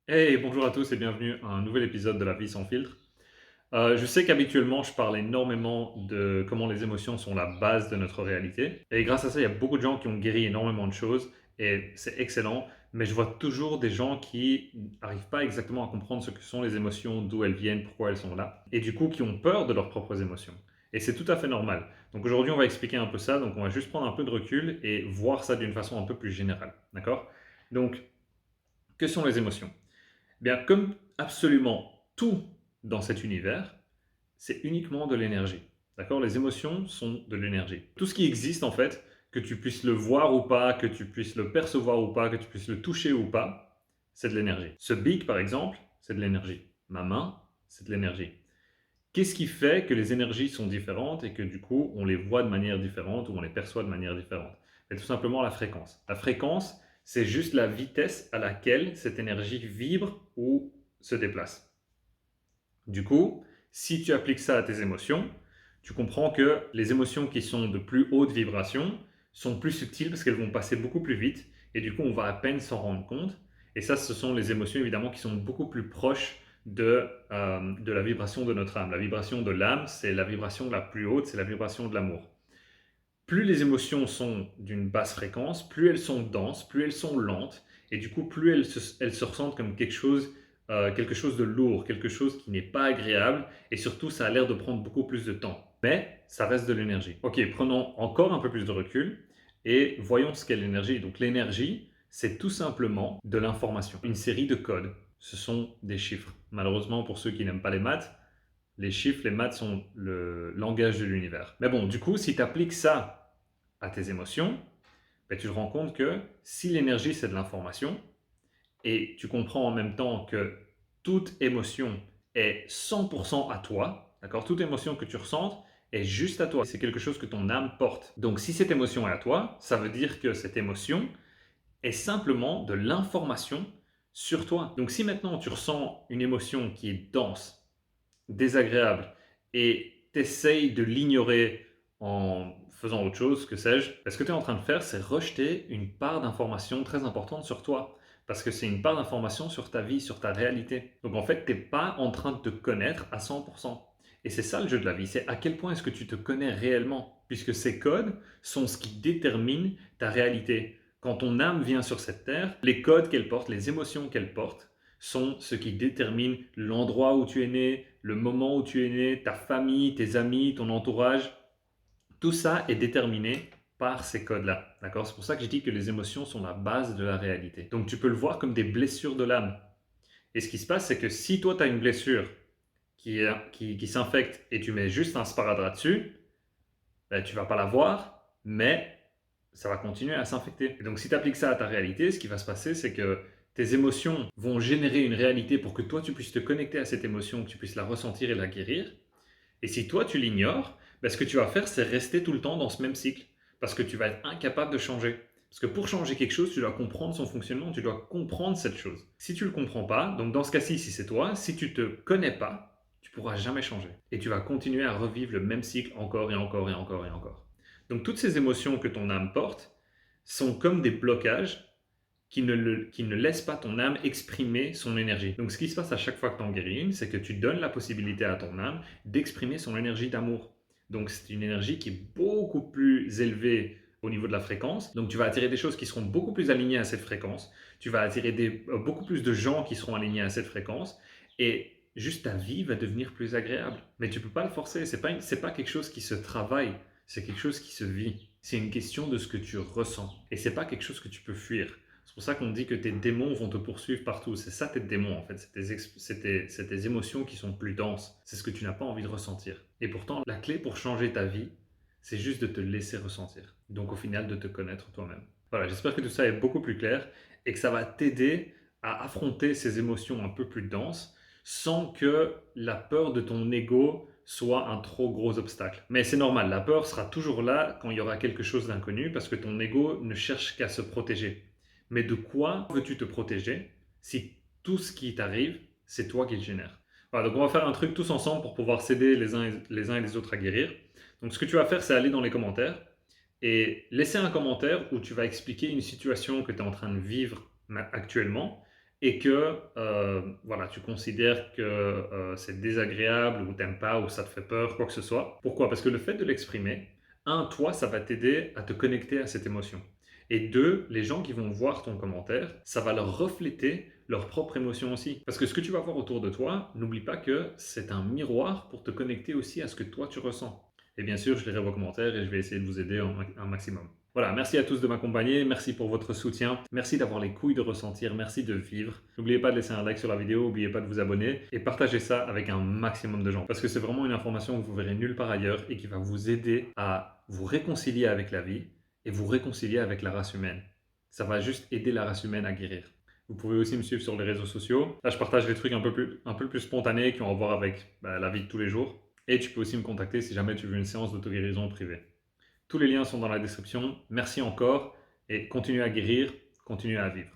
Hey, bonjour à tous et bienvenue à un nouvel épisode de La vie sans filtre. Je sais qu'habituellement, je parle énormément de comment les émotions sont la base de notre réalité. Et grâce à ça, il y a beaucoup de gens qui ont guéri énormément de choses et c'est excellent. Mais je vois toujours des gens qui n'arrivent pas exactement à comprendre ce que sont les émotions, d'où elles viennent, pourquoi elles sont là. Et du coup, qui ont peur de leurs propres émotions. Et c'est tout à fait normal. Donc aujourd'hui, on va expliquer un peu ça. Donc on va juste prendre un peu de recul et voir ça d'une façon un peu plus générale. D'accord? Donc, que sont les émotions? Bien, comme absolument tout dans cet univers, c'est uniquement de l'énergie. D'accord? Les émotions sont de l'énergie. Tout ce qui existe, en fait, que tu puisses le voir ou pas, que tu puisses le percevoir ou pas, que tu puisses le toucher ou pas, c'est de l'énergie. Ce bic, par exemple, c'est de l'énergie. Ma main, c'est de l'énergie. Qu'est-ce qui fait que les énergies sont différentes et que du coup, on les voit de manière différente ou on les perçoit de manière différente? C'est tout simplement la fréquence. La fréquence, c'est juste la vitesse à laquelle cette énergie vibre ou se déplace. Du coup, si tu appliques ça à tes émotions, tu comprends que les émotions qui sont de plus haute vibration sont plus subtiles parce qu'elles vont passer beaucoup plus vite et du coup, on va à peine s'en rendre compte. Et ça, ce sont les émotions évidemment qui sont beaucoup plus proches de la vibration de notre âme. La vibration de l'âme, c'est la vibration la plus haute, c'est la vibration de l'amour. Plus les émotions sont d'une basse fréquence, plus elles sont denses, plus elles sont lentes, et du coup, plus elles se ressentent comme quelque chose de lourd, quelque chose qui n'est pas agréable, et surtout, ça a l'air de prendre beaucoup plus de temps. Mais ça reste de l'énergie. Ok, prenons encore un peu plus de recul, et voyons ce qu'est l'énergie. Donc l'énergie, c'est tout simplement de l'information, une série de codes. Ce sont des chiffres. Malheureusement, pour ceux qui n'aiment pas les maths, les chiffres, les maths sont le langage de l'univers. Mais bon, du coup, si tu appliques ça à tes émotions, ben, tu te rends compte que si l'énergie, c'est de l'information, et tu comprends en même temps que toute émotion est 100% à toi, d'accord? Toute émotion que tu ressentes est juste à toi. C'est quelque chose que ton âme porte. Donc, si cette émotion est à toi, ça veut dire que cette émotion est simplement de l'information sur toi. Donc, si maintenant tu ressens une émotion qui est dense, désagréable et t'essayes de l'ignorer en faisant autre chose, que sais-je, ce que tu es en train de faire, c'est rejeter une part d'information très importante sur toi. Parce que c'est une part d'information sur ta vie, sur ta réalité. Donc en fait, tu n'es pas en train de te connaître à 100%. Et c'est ça le jeu de la vie, c'est à quel point est-ce que tu te connais réellement. Puisque ces codes sont ce qui détermine ta réalité. Quand ton âme vient sur cette terre, les codes qu'elle porte, les émotions qu'elle porte, sont ce qui détermine l'endroit où tu es né, le moment où tu es né, ta famille, tes amis, ton entourage. Tout ça est déterminé par ces codes-là. D'accord? C'est pour ça que je dis que les émotions sont la base de la réalité. Donc tu peux le voir comme des blessures de l'âme. Et ce qui se passe, c'est que si toi, tu as une blessure qui s'infecte et tu mets juste un sparadrap dessus, ben, tu vas pas la voir, mais ça va continuer à s'infecter. Et donc si tu appliques ça à ta réalité, ce qui va se passer, c'est que tes émotions vont générer une réalité pour que toi, tu puisses te connecter à cette émotion, que tu puisses la ressentir et la guérir. Et si toi, tu l'ignores, ben, ce que tu vas faire, c'est rester tout le temps dans ce même cycle. Parce que tu vas être incapable de changer. Parce que pour changer quelque chose, tu dois comprendre son fonctionnement, tu dois comprendre cette chose. Si tu ne le comprends pas, donc dans ce cas-ci, si c'est toi, si tu ne te connais pas, tu ne pourras jamais changer. Et tu vas continuer à revivre le même cycle encore et encore et encore et encore. Donc toutes ces émotions que ton âme porte sont comme des blocages qui ne laissent pas ton âme exprimer son énergie. Donc ce qui se passe à chaque fois que tu en guéris une, c'est que tu donnes la possibilité à ton âme d'exprimer son énergie d'amour. Donc c'est une énergie qui est beaucoup plus élevée au niveau de la fréquence. Donc tu vas attirer des choses qui seront beaucoup plus alignées à cette fréquence. Tu vas attirer beaucoup plus de gens qui seront alignés à cette fréquence. Et juste ta vie va devenir plus agréable. Mais tu ne peux pas le forcer. C'est pas quelque chose qui se travaille. C'est quelque chose qui se vit. C'est une question de ce que tu ressens. Et c'est pas quelque chose que tu peux fuir. C'est pour ça qu'on dit que tes démons vont te poursuivre partout. C'est ça tes démons en fait. C'est tes émotions qui sont plus denses. C'est ce que tu n'as pas envie de ressentir. Et pourtant, la clé pour changer ta vie, c'est juste de te laisser ressentir. Donc au final, de te connaître toi-même. Voilà, j'espère que tout ça est beaucoup plus clair et que ça va t'aider à affronter ces émotions un peu plus denses sans que la peur de ton ego soit un trop gros obstacle. Mais c'est normal, la peur sera toujours là quand il y aura quelque chose d'inconnu parce que ton ego ne cherche qu'à se protéger. Mais de quoi veux-tu te protéger si tout ce qui t'arrive, c'est toi qui le génère? Voilà, donc on va faire un truc tous ensemble pour pouvoir s'aider les uns et les autres à guérir. Donc ce que tu vas faire, c'est aller dans les commentaires et laisser un commentaire où tu vas expliquer une situation que tu es en train de vivre actuellement et que voilà, tu considères que c'est désagréable ou t'aimes pas ou ça te fait peur, quoi que ce soit. Pourquoi? Parce que le fait de l'exprimer, un, toi, ça va t'aider à te connecter à cette émotion. Et deux, les gens qui vont voir ton commentaire, ça va leur refléter leur propre émotion aussi. Parce que ce que tu vas voir autour de toi, n'oublie pas que c'est un miroir pour te connecter aussi à ce que toi tu ressens. Et bien sûr, je lirai vos commentaires et je vais essayer de vous aider un maximum. Voilà, merci à tous de m'accompagner, merci pour votre soutien, merci d'avoir les couilles de ressentir, merci de vivre. N'oubliez pas de laisser un like sur la vidéo, n'oubliez pas de vous abonner et partagez ça avec un maximum de gens. Parce que c'est vraiment une information que vous verrez nulle part ailleurs et qui va vous aider à vous réconcilier avec la vie et vous réconcilier avec la race humaine. Ça va juste aider la race humaine à guérir. Vous pouvez aussi me suivre sur les réseaux sociaux. Là, je partage des trucs un peu plus spontanés qui ont à voir avec la vie de tous les jours. Et tu peux aussi me contacter si jamais tu veux une séance d'auto-guérison privée. Tous les liens sont dans la description. Merci encore et continuez à guérir, continuez à vivre.